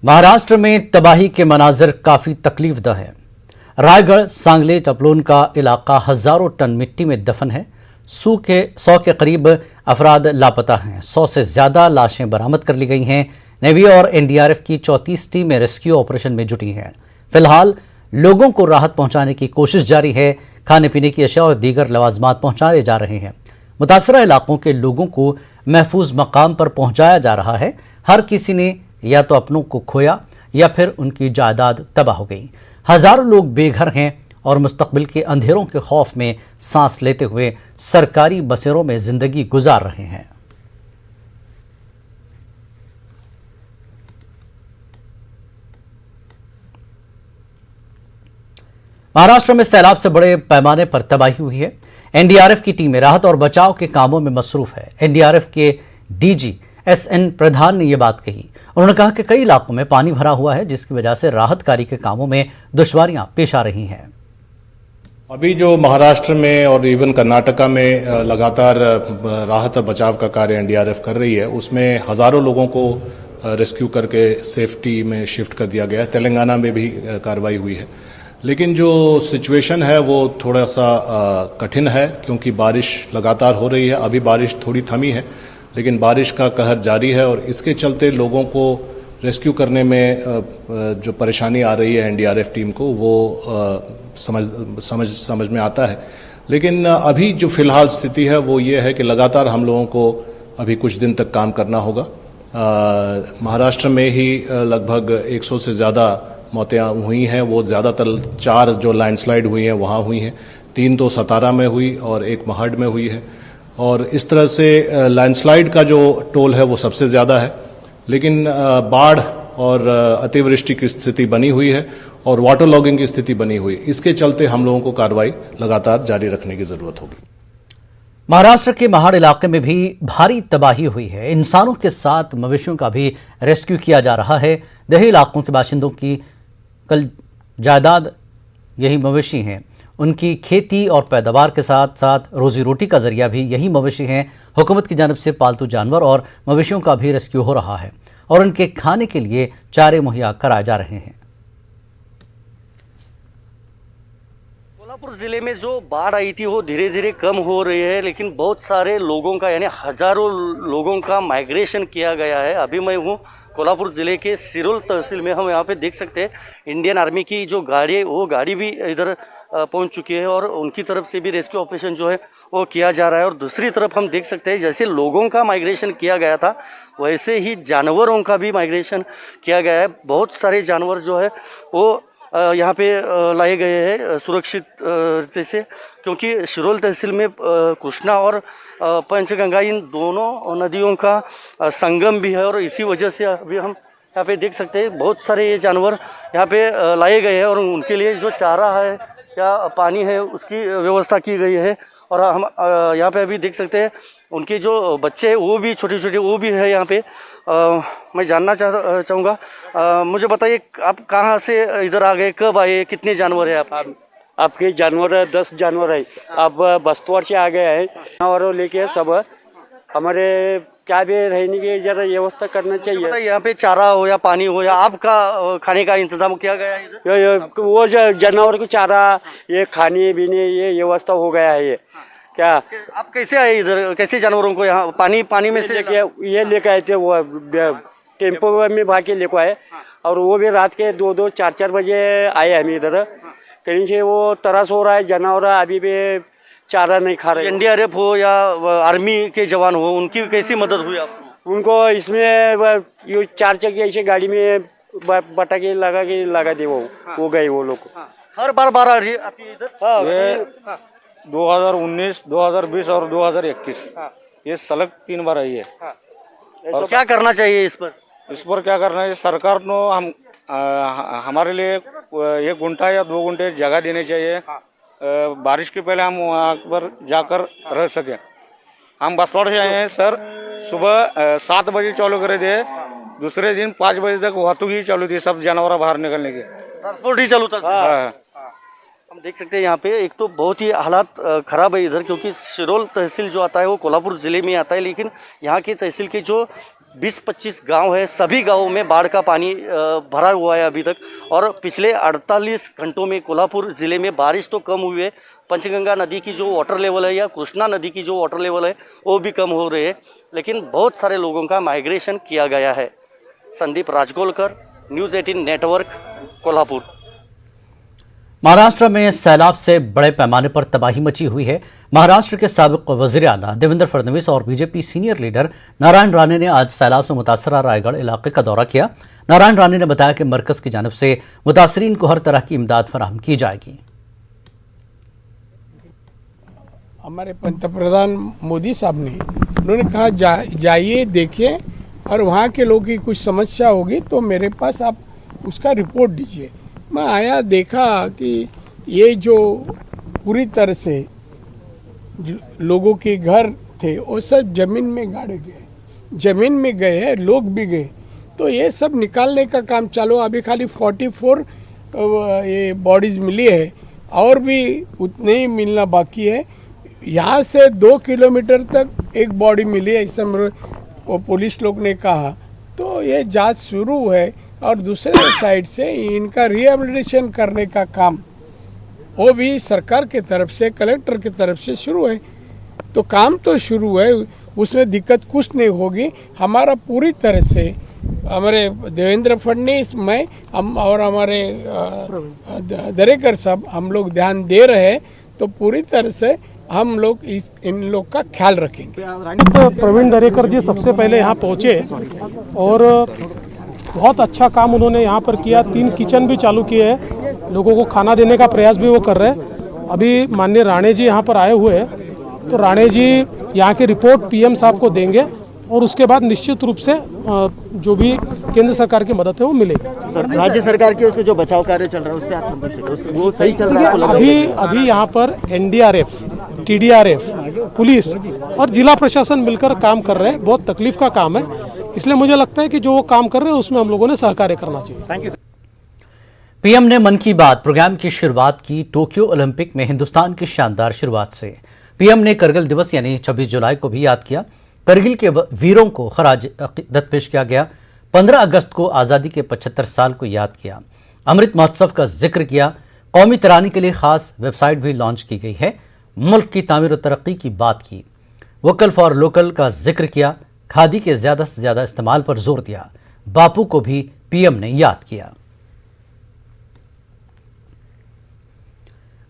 महाराष्ट्र में तबाही के मनाजिर काफी तकलीफदह है। रायगढ़, सांगली, टपलोन का इलाका हजारों टन मिट्टी में दफन है। 100 के करीब अफराद लापता हैं। 100 से ज्यादा लाशें बरामद कर ली गई हैं। नेवी और एनडीआरएफ की 34 टीमें रेस्क्यू ऑपरेशन में जुटी हैं। फिलहाल लोगों को राहत पहुंचाने की कोशिश जारी है। खाने पीने की अशिया और दीगर लवाजमात पहुंचाए जा रहे हैं। मुतासरा इलाकों के लोगों को महफूज मकाम पर पहुंचाया जा रहा है। हर किसी ने या तो अपनों को खोया या फिर उनकी जायदाद तबाह हो गई। हजारों लोग बेघर हैं और मुस्तकबिल के अंधेरों के खौफ में सांस लेते हुए सरकारी बसेरों में जिंदगी गुजार रहे हैं। महाराष्ट्र में सैलाब से बड़े पैमाने पर तबाही हुई है। एनडीआरएफ की टीमें राहत और बचाव के कामों में मसरूफ है। एनडीआरएफ के डीजी एसएन प्रधान ने यह बात कही। उन्होंने कहा कि कई इलाकों में पानी भरा हुआ है, जिसकी वजह से राहत कार्य के कामों में दुश्वारियां पेश आ रही हैं। अभी जो महाराष्ट्र में और इवन कर्नाटका में लगातार राहत और बचाव का कार्य एनडीआरएफ कर रही है, उसमें हजारों लोगों को रेस्क्यू करके सेफ्टी में शिफ्ट कर दिया गया है। तेलंगाना में भी कार्रवाई हुई है, लेकिन जो सिचुएशन है वो थोड़ा सा कठिन है, क्योंकि बारिश लगातार हो रही है। अभी बारिश थोड़ी थमी है, लेकिन बारिश का कहर जारी है और इसके चलते लोगों को रेस्क्यू करने में जो परेशानी आ रही है एनडीआरएफ टीम को, वो समझ में आता है। लेकिन अभी जो फिलहाल स्थिति है वो ये है कि लगातार हम लोगों को अभी कुछ दिन तक काम करना होगा। महाराष्ट्र में ही लगभग 100 से ज़्यादा मौतें हुई हैं। वो ज़्यादातर 4 जो लैंडस्लाइड हुई हैं वहाँ हुई हैं। 3 तो सतारा में हुई और 1 महड में हुई है। और इस तरह से लैंडस्लाइड का जो टोल है वो सबसे ज़्यादा है। लेकिन बाढ़ और अतिवृष्टि की स्थिति बनी हुई है और वाटर लॉगिंग की स्थिति बनी हुई है। इसके चलते हम लोगों को कार्रवाई लगातार जारी रखने की जरूरत होगी। महाराष्ट्र के महाड़ इलाके में भी भारी तबाही हुई है। इंसानों के साथ मवेशियों का भी रेस्क्यू किया जा रहा है। दही इलाकों के बाशिंदों की कल जायदाद यही मवेशी हैं। उनकी खेती और पैदावार के साथ साथ रोजी रोटी का जरिया भी यही मवेशी हैं। हुकूमत की जानिब से पालतू जानवर और मवेशियों का भी रेस्क्यू हो रहा है और उनके खाने के लिए चारे मुहैया कराए जा रहे हैं। कोल्हापुर जिले में जो बाढ़ आई थी वो धीरे धीरे कम हो रही है, लेकिन बहुत सारे लोगों का यानी हजारों लोगों का माइग्रेशन किया गया है। अभी मैं हूँ कोल्हापुर ज़िले के सिरोल तहसील में। हम यहाँ पे देख सकते हैं इंडियन आर्मी की जो गाड़ी है वो गाड़ी भी इधर पहुँच चुकी है और उनकी तरफ से भी रेस्क्यू ऑपरेशन जो है वो किया जा रहा है। और दूसरी तरफ हम देख सकते हैं जैसे लोगों का माइग्रेशन किया गया था वैसे ही जानवरों का भी माइग्रेशन किया गया है। बहुत सारे जानवर जो है वो यहाँ पे लाए गए हैं सुरक्षित रीति से, क्योंकि शिरोल तहसील में कृष्णा और पंचगंगा इन दोनों नदियों का संगम भी है और इसी वजह से अभी हम यहाँ पे देख सकते हैं बहुत सारे ये जानवर यहाँ पे लाए गए हैं और उनके लिए जो चारा है या पानी है उसकी व्यवस्था की गई है। और हम यहाँ पे अभी देख सकते हैं उनके जो बच्चे हैं वो भी छोटे छोटे वो भी है यहाँ पे। मैं जानना चाहूँगा, मुझे बताइए आप कहाँ से इधर आ गए, कब आए, कितने जानवर हैं आपके जानवर 10 जानवर है। अब बस्तौर से आ गए हैं और लेके सब हमारे क्या भी रहने की जरा व्यवस्था करना चाहिए। यहाँ पे चारा हो या पानी हो या आपका खाने का इंतजाम किया गया है इधर? वो जानवर को चारा, ये खाने पीने ये व्यवस्था हो गया है। ये क्या आप कैसे आए इधर, कैसे जानवरों को यहाँ पानी में से ये लेके आए थे? वो टेम्पो में भाग लेको आए और वो भी रात के 2-2, 4-4 बजे आए हम इधर। कहीं से वो तरस हो रहा है, जानवर अभी भी चारा नहीं खा रहे। एनडीआरएफ हो या आर्मी के जवान हो, उनकी कैसी मदद हुई आपको? उनको इसमें ये 4 चक्की ऐसे गाड़ी में बटा के लगा दे वो गए वो लोग। हर बार आती है इधर? 2019, 2020 और 2021 ये सलग 3 बार आई है। और क्या करना चाहिए इस पर क्या करना है? सरकार को हमारे लिए 1 गुंठा या 2 गुंठे जगह देनी चाहिए। बारिश के पहले हम वहाँ पर जाकर रह सकें। हम बसवाड़ से आए हैं सर। सुबह 7 बजे चालू करे थे, दूसरे दिन 5 बजे तक वाहतुक ही चालू थी, सब जानवर बाहर निकलने के, ट्रांसपोर्ट ही चालू था। हम देख सकते हैं यहाँ पे एक तो बहुत ही हालात ख़राब है इधर, क्योंकि शिरोल तहसील जो आता है वो कोल्हापुर ज़िले में आता है, लेकिन यहाँ की तहसील के जो 20-25 गांव है, सभी गांवों में बाढ़ का पानी भरा हुआ है अभी तक। और पिछले 48 घंटों में कोल्हापुर ज़िले में बारिश तो कम हुई है, पंचगंगा नदी की जो वाटर लेवल है या कृष्णा नदी की जो वाटर लेवल है वो भी कम हो रहे हैं, लेकिन बहुत सारे लोगों का माइग्रेशन किया गया है। Sandeep Rajgolkar, news 18 network, Kolhapur. महाराष्ट्र में सैलाब से बड़े पैमाने पर तबाही मची हुई है। महाराष्ट्र के साबिक वज़ीर आला देवेंद्र फडणवीस और BJP senior leader Narayan Rane ने आज सैलाब से मुतासरा रायगढ़ इलाके का दौरा किया। नारायण राणे ने बताया कि मरकज की जानिब से मुतासरीन को हर तरह की इमदाद फराहम की जाएगी। हमारे पंतप्रधान मोदी साहब ने उन्होंने कहा जाइए देखिए, और वहाँ के लोगों की कुछ समस्या होगी तो मेरे पास आप उसका रिपोर्ट दीजिए। मैं आया, देखा कि ये जो पूरी तरह से लोगों के घर थे वो सब ज़मीन में गाड़े गए, ज़मीन में गए हैं, लोग भी गए। तो ये सब निकालने का काम चालू। अभी खाली 44 ये बॉडीज़ मिली है और भी उतने ही मिलना बाकी है। यहाँ से 2 किलोमीटर तक एक बॉडी मिली है, ऐसा वो पुलिस लोग ने कहा। तो ये जांच शुरू है और दूसरे साइड से इनका रिहेबिलिटेशन करने का काम वो भी सरकार के तरफ से, कलेक्टर की तरफ से शुरू है। तो काम तो शुरू है, उसमें दिक्कत कुछ नहीं होगी। हमारा पूरी तरह से हमारे देवेंद्र फडणवीस, मैं, हम और हमारे दरेकर साहब, हम लोग ध्यान दे रहे हैं। तो पूरी तरह से हम लोग इन लोग का ख्याल रखेंगे। तो प्रवीण दरेकर जी सबसे पहले यहाँ पहुँचे और बहुत अच्छा काम उन्होंने यहाँ पर किया। 3 किचन भी चालू किए हैं, लोगों को खाना देने का प्रयास भी वो कर रहे हैं। अभी माननीय राणे जी यहाँ पर आए हुए हैं, तो राणे जी यहाँ की रिपोर्ट पीएम साहब को देंगे और उसके बाद निश्चित रूप से जो भी केंद्र सरकार की मदद है वो मिलेगी। राज्य सरकार की ओर से जो बचाव कार्य चल रहा है उससे आप संतुष्ट हैं? वो सही चल रहा है? अभी यहाँ पर एनडीआरएफ, टीडीआरएफ, पुलिस और जिला प्रशासन मिलकर काम कर रहे हैं। बहुत तकलीफ का काम है, इसलिए मुझे लगता है कि जो वो काम कर रहे हैं उसमें हम लोगों ने सहकार्य करना चाहिए। Thank you. पीएम ने मन की बात प्रोग्राम की शुरुआत की टोक्यो ओलंपिक में हिंदुस्तान की शानदार शुरुआत से। पीएम ने करगिल दिवस यानी 26 जुलाई को भी याद किया। करगिल के वीरों को खराज अकीदत पेश किया गया। 15 अगस्त को आज़ादी के 75 साल को याद किया। अमृत महोत्सव का जिक्र किया। कौमी तरानी के लिए खास वेबसाइट भी लॉन्च की गई है। मुल्क की तामीर और तरक्की की बात की। वोकल फॉर लोकल का जिक्र किया। खादी के ज़्यादा से ज़्यादा इस्तेमाल पर जोर दिया। बापू को भी पीएम ने याद किया।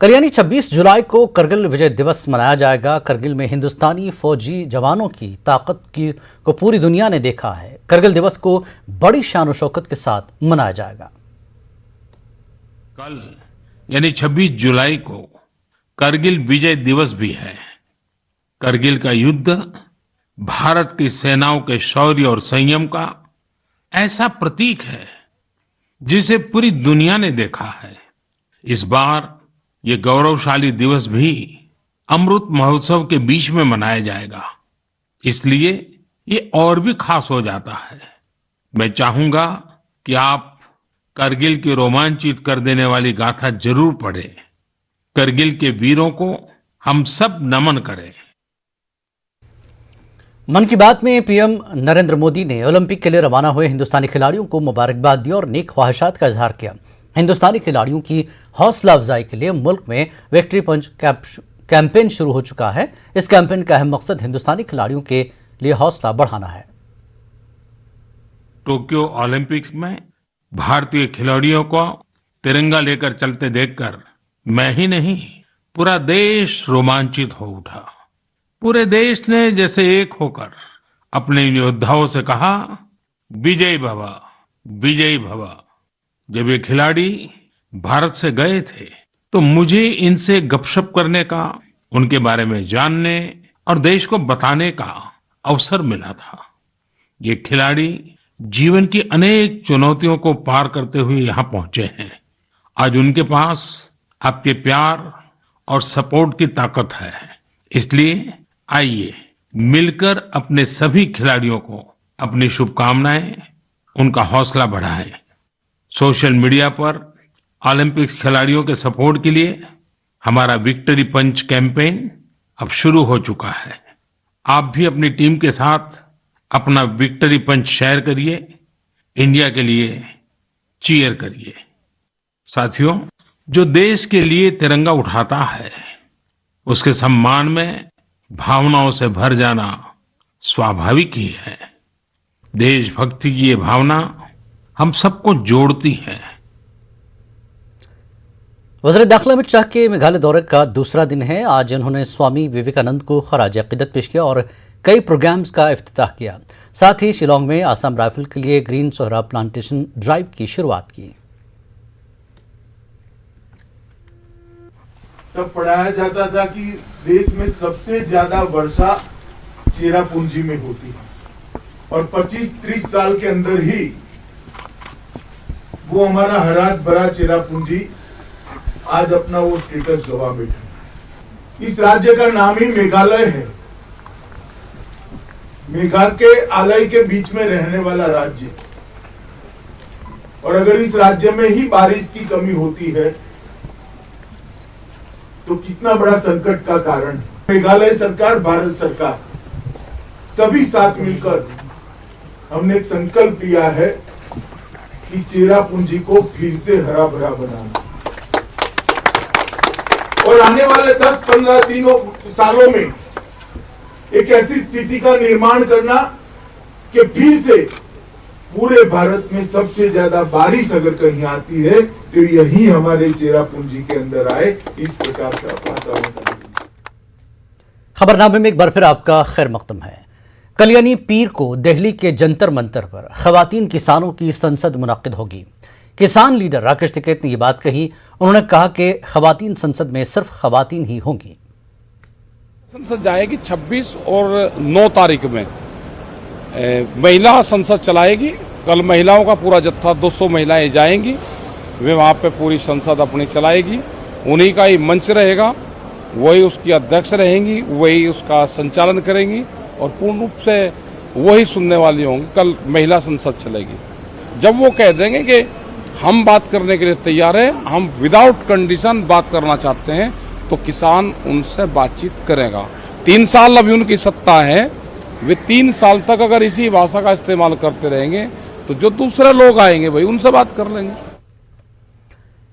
कल यानी 26 जुलाई को करगिल विजय दिवस मनाया जाएगा। करगिल में हिंदुस्तानी फौजी जवानों की ताकत को पूरी दुनिया ने देखा है। करगिल दिवस को बड़ी शान और शौकत के साथ मनाया जाएगा। कल यानी 26 जुलाई को करगिल विजय दिवस भी है। करगिल का युद्ध भारत की सेनाओं के शौर्य और संयम का ऐसा प्रतीक है जिसे पूरी दुनिया ने देखा है। इस बार ये गौरवशाली दिवस भी अमृत महोत्सव के बीच में मनाया जाएगा, इसलिए ये और भी खास हो जाता है। मैं चाहूंगा कि आप करगिल की रोमांचित कर देने वाली गाथा जरूर पढ़ें। करगिल के वीरों को हम सब नमन करें। मन की बात में पीएम नरेंद्र मोदी ने ओलंपिक के लिए रवाना हुए हिंदुस्तानी खिलाड़ियों को मुबारकबाद दी और नेक ख्वाहिशात का इजहार किया। हिंदुस्तानी खिलाड़ियों की हौसला अफजाई के लिए मुल्क में विक्ट्री पंच कैंपेन शुरू हो चुका है। इस कैंपेन का अहम मकसद हिंदुस्तानी खिलाड़ियों के लिए हौसला बढ़ाना है। टोक्यो ओलंपिक्स में भारतीय खिलाड़ियों को तिरंगा लेकर चलते देखकर मैं ही नहीं, पूरा देश रोमांचित हो उठा। पूरे देश ने जैसे एक होकर अपने योद्धाओं से कहा, विजय भव, विजय भव। जब ये खिलाड़ी भारत से गए थे तो मुझे इनसे गपशप करने का, उनके बारे में जानने और देश को बताने का अवसर मिला था। ये खिलाड़ी जीवन की अनेक चुनौतियों को पार करते हुए यहाँ पहुंचे हैं। आज उनके पास आपके प्यार और सपोर्ट की ताकत है। इसलिए आइए मिलकर अपने सभी खिलाड़ियों को अपनी शुभकामनाएं, उनका हौसला बढ़ाएं। सोशल मीडिया पर ओलंपिक खिलाड़ियों के सपोर्ट के लिए हमारा विक्ट्री पंच कैंपेन अब शुरू हो चुका है। आप भी अपनी टीम के साथ अपना विक्ट्री पंच शेयर करिए, इंडिया के लिए चीयर करिए। साथियों, जो देश के लिए तिरंगा उठाता है उसके सम्मान में भावनाओं से भर जाना स्वाभाविक ही है। देशभक्ति की ये भावना हम सबको जोड़ती है। वज़ीर दाखिला अमित शाह के मेघालय दौरे का दूसरा दिन है। आज उन्होंने स्वामी विवेकानंद को खराज अकीदत पेश किया और कई प्रोग्राम्स का इफ्तिताह किया। साथ ही शिलोंग में आसाम राइफल के लिए ग्रीन सोहरा प्लांटेशन ड्राइव की शुरुआत की। तब पढ़ाया जाता था कि देश में सबसे ज्यादा वर्षा चेरापूंजी में होती है और 25-30 साल के अंदर ही वो हमारा हराज भरा चेरापूंजी आज अपना वो स्टेटस गवा बैठा। इस राज्य का नाम ही मेघालय है। मेघालय के आलय के बीच में रहने वाला राज्य, और अगर इस राज्य में ही बारिश की कमी होती है तो कितना बड़ा संकट का कारण है। मेघालय सरकार, भारत सरकार सभी साथ मिलकर हमने एक संकल्प लिया है कि चेरापूंजी को फिर से हरा भरा बनाना और आने वाले 10-15 सालों में एक ऐसी स्थिति का निर्माण करना कि फिर से पूरे भारत में सबसे ज्यादा बारिश अगर कहीं आती है तो यही हमारे चेरापूंजी के अंदर आए। इस प्रकार का वातावरण। खबरनामे में एक बार फिर आपका खैर मकदम है। कल यानी पीर को दिल्ली के जंतर मंतर पर खवातीन किसानों की संसद मुनक्किद होगी। किसान लीडर राकेश टिकैत ने ये बात कही। उन्होंने कहा कि खवातीन संसद में सिर्फ खवातीन ही होंगी। संसद जाएगी 26 और 9 तारीख में महिला संसद चलाएगी। कल महिलाओं का पूरा जत्था 200 महिलाएं जाएंगी। वे वहां पे पूरी संसद अपनी चलाएगी। उन्हीं का ही मंच रहेगा, वही उसकी अध्यक्ष रहेंगी, वही उसका संचालन करेंगी और पूर्ण रूप से वही सुनने वाली होंगी। कल महिला संसद चलेगी। जब वो कह देंगे कि हम बात करने के लिए तैयार है, हम विदाउट कंडीशन बात करना चाहते हैं, तो किसान उनसे बातचीत करेगा। 3 साल अभी उनकी सत्ता है, वे 3 साल तक अगर इसी भाषा का इस्तेमाल करते रहेंगे तो जो दूसरे लोग आएंगे भाई उनसे बात कर लेंगे।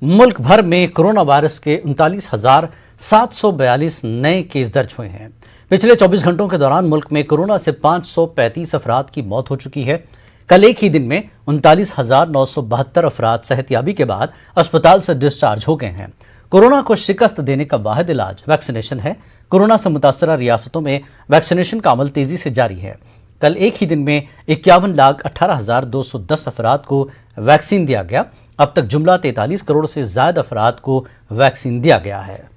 मुल्क भर में कोरोना वायरस के 39,742 नए केस दर्ज हुए हैं। पिछले 24 घंटों के दौरान मुल्क में कोरोना से 535 अफराद की मौत हो चुकी है। कल एक ही दिन में 39,972 अफराद सेहतयाबी के बाद अस्पताल से डिस्चार्ज हो गए हैं। कोरोना को शिकस्त देने का वाहिद इलाज वैक्सीनेशन है। कोरोना से मुतासरा रियासतों में वैक्सीनेशन का अमल तेजी से जारी है। कल एक ही दिन में 51,18,210 अफराद को वैक्सीन दिया गया। अब तक जुमला 43 करोड़ से ज्यादा अफराद को वैक्सीन दिया गया है।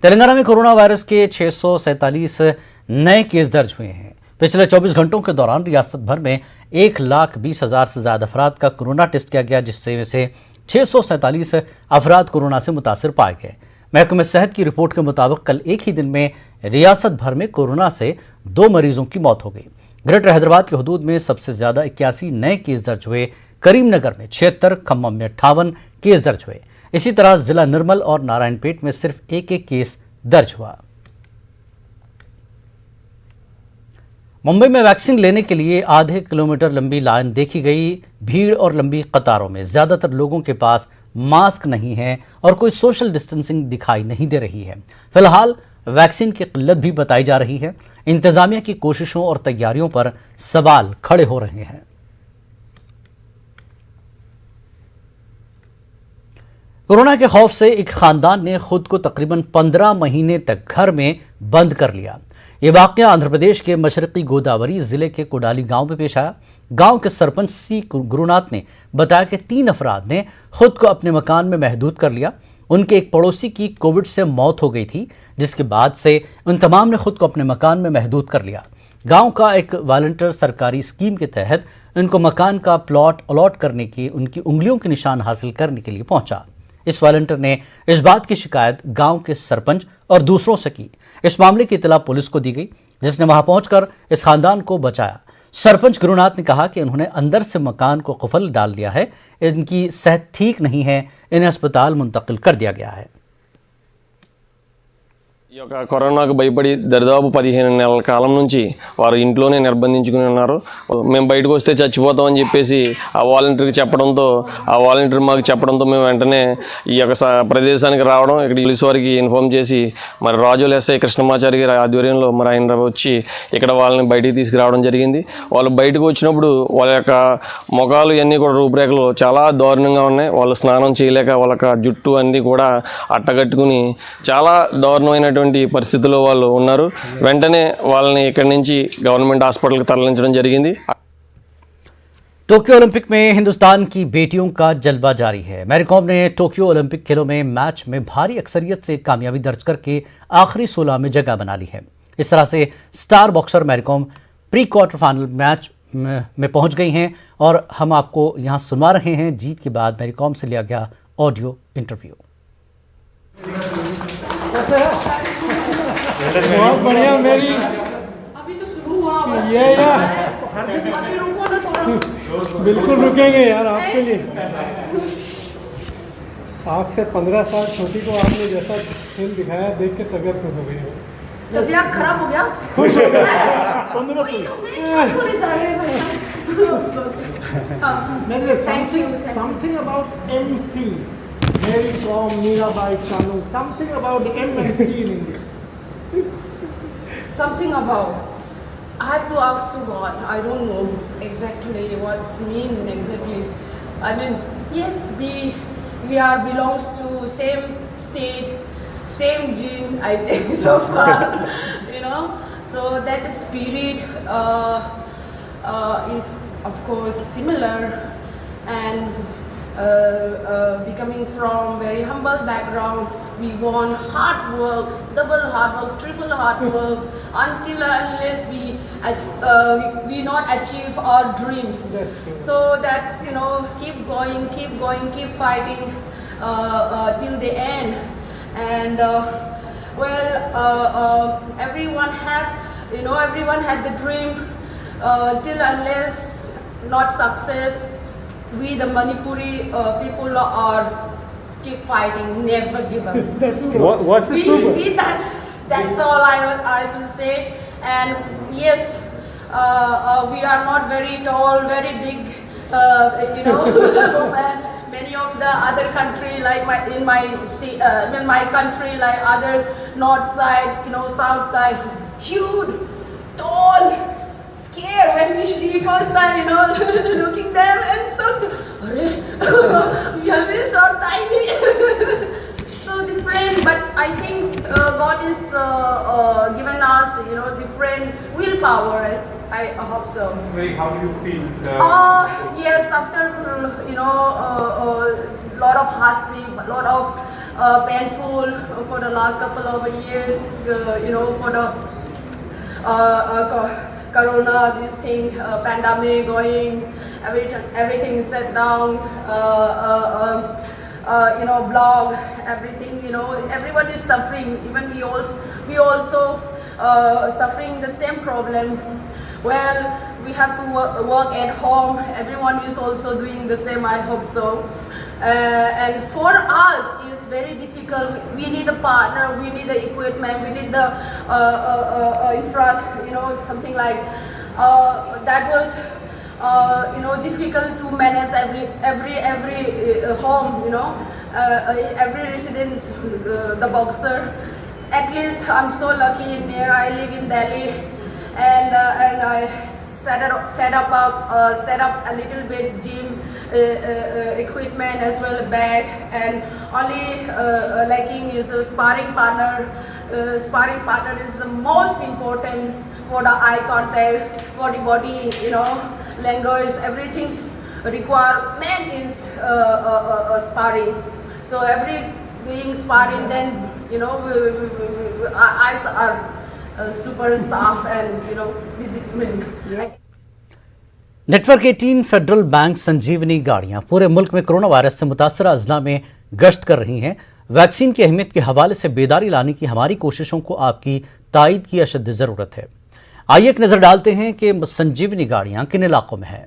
तेलंगाना में कोरोना वायरस के 647 नए केस दर्ज हुए हैं। पिछले 24 घंटों के दौरान रियासत भर में 1,20,000 से ज्यादा अफराद का कोरोना टेस्ट किया गया, जिससे से 647 अफराद कोरोना से मुतासिर पाए गए। महकमे सेहत की रिपोर्ट के मुताबिक कल एक ही दिन में रियासत भर में कोरोना से 2 मरीजों की मौत हो गई। ग्रेटर हैदराबाद की हदूद में सबसे ज्यादा 81 नए केस दर्ज हुए। करीमनगर में 76, खम्मम में 58 केस दर्ज हुए। इसी तरह जिला निर्मल और नारायणपेट में सिर्फ एक केस दर्ज हुआ। मुंबई में वैक्सीन लेने के लिए आधे किलोमीटर लंबी लाइन देखी गई। भीड़ और लंबी कतारों में ज्यादातर लोगों के पास मास्क नहीं है और कोई सोशल डिस्टेंसिंग दिखाई नहीं दे रही है। फिलहाल वैक्सीन की किल्लत भी बताई जा रही है। इंतजामिया की कोशिशों और तैयारियों पर सवाल खड़े हो रहे हैं। कोरोना के खौफ से एक खानदान ने खुद को तकरीबन 15 महीने तक घर में बंद कर लिया। ये वाकया आंध्र प्रदेश के मशरकी गोदावरी जिले के कोडाली गांव में पेश आया। गांव के सरपंच सी गुरुनाथ ने बताया कि 3 अफराद ने खुद को अपने मकान में महदूद कर लिया। उनके एक पड़ोसी की कोविड से मौत हो गई थी, जिसके बाद से उन तमाम ने खुद को अपने मकान में महदूद कर लिया। गांव का एक वॉलंटियर सरकारी स्कीम के तहत उनको मकान का प्लॉट अलॉट करने की उनकी उंगलियों के निशान हासिल करने के लिए पहुंचा। इस वॉलंटियर ने इस बात की शिकायत गांव के सरपंच और दूसरों से की। इस मामले की इतला पुलिस को दी गई, जिसने वहां पहुंचकर इस खानदान को बचाया। सरपंच गुरुनाथ ने कहा कि उन्होंने अंदर से मकान को कुफल डाल लिया है। इनकी सेहत ठीक नहीं है, इन्हें अस्पताल मुंतकिल कर दिया गया है। ఈ యొక్క కరోనాకు భయపడి దరిదాపు 15 నెలల కాలం నుంచి వారు ఇంట్లోనే నిర్బంధించుకుని ఉన్నారు. మేము బయటకు వస్తే చచ్చిపోతామని చెప్పేసి ఆ వాలంటీర్కి చెప్పడంతో ఆ వాలంటీర్ మాకు చెప్పడంతో మేము వెంటనే ఈ యొక్క ప్రదేశానికి రావడం, ఇక్కడ పోలీసు వారికి ఇన్ఫార్మ్ చేసి మరి రాజోల్ ఎస్ఐ కృష్ణమాచారి గారి ఆధ్వర్యంలో మరి ఆయన వచ్చి ఇక్కడ వాళ్ళని బయటికి తీసుకురావడం జరిగింది. వాళ్ళు బయటకు వచ్చినప్పుడు వాళ్ళ యొక్క ముఖాలు ఇవన్నీ కూడా రూపురేఖలు చాలా దారుణంగా ఉన్నాయి. వాళ్ళు స్నానం చేయలేక వాళ్ళ జుట్టు అన్నీ కూడా అట్టగట్టుకుని చాలా దారుణమైనటువంటి పరిస్థితుల్లో వాళ్ళు ఉన్నారు. వెంటనే వాళ్ళని ఇక్కడి నుంచి గవర్నమెంట్ హాస్పిటల్కి తరలించడం జరిగింది. टोक्यो ओलंपिक में हिंदुस्तान की बेटियों का जलवा जारी है। मैरी कॉम ने टोक्यो ओलंपिक खेलों में मैच में भारी अक्सरियत से कामयाबी दर्ज करके आखिरी 16 में जगह बना ली है। इस तरह से star boxer Mary Kom pre quarter final match में पहुंच गई हैं और हम आपको यहां सुनवा रहे हैं जीत के बाद मैरी कॉम से लिया गया ऑडियो इंटरव्यू। बहुत बढ़िया मेरी अभी तो शुरू हुआ ये यार बिल्कुल रुकेंगे यार आपके लिए। आपसे 15 साल छोटी को आपने जैसा फिल्म दिखाया देख के तबीयत खुश हो गई। तबीयत खराब हो गया, खुश हो गया। Something about MC, Mary Kom, Mirabai Chanu, something about MC in India. Something about. I have to ask to God. I don't know exactly what's mean exactly. I mean, yes, we are belongs to same state, same gene. I think so far, you know. So that spirit is of course similar, and becoming from very humble background, we want hard work, double hard work, triple hard work, until unless we not achieve our dream. So that's, you know, keep going, keep fighting till the end. And everyone had the dream, till unless not success. We the Manipuri people are keep fighting, never give up. What's the super? That's all I will say. And yes, we are not very tall, very big, you know. Many of the other country, like in my country, like other north side, you know, south side, huge, tall, scared when we see first time, you know, looking them and so scared. We are very so tiny, so different. But I think God is given us, you know, different willpower. I hope so. How do you feel? Yes, after you know lot of hardship, a lot of painful for the last couple of years, you know, for the Corona, this thing, pandemic going, everything is set down, you know, blog, everything, you know, everyone is suffering. Even we also suffering the same problem. Well, we have to work at home. Everyone is also doing the same. I hope so. And for us, it's very difficult. We need a partner. We need the equipment. We need the infrastructure. You know, something like that was you know, difficult to manage every home. You know, every residence, the boxer. At least I'm so lucky in there. I live in Delhi. And I set up a little bit gym equipment as well, bag, and only lacking is a sparring partner. Sparring partner is the most important for the eye contact, for the body, you know, language, everything requirement is sparring. So every being sparring, then, you know, eyes are super soft and, you know, visible. Network 18 federal bank Sanjeevani गाड़ियां पूरे मुल्क में corona virus से मुतासरा अजला में गश्त कर रही हैं। वैक्सीन की अहमियत के हवाले से बेदारी लाने की हमारी कोशिशों को आपकी तायद की अशद ज़रूरत है। आइए एक नज़र डालते हैं कि संजीवनी गाड़ियां किन इलाकों में हैं।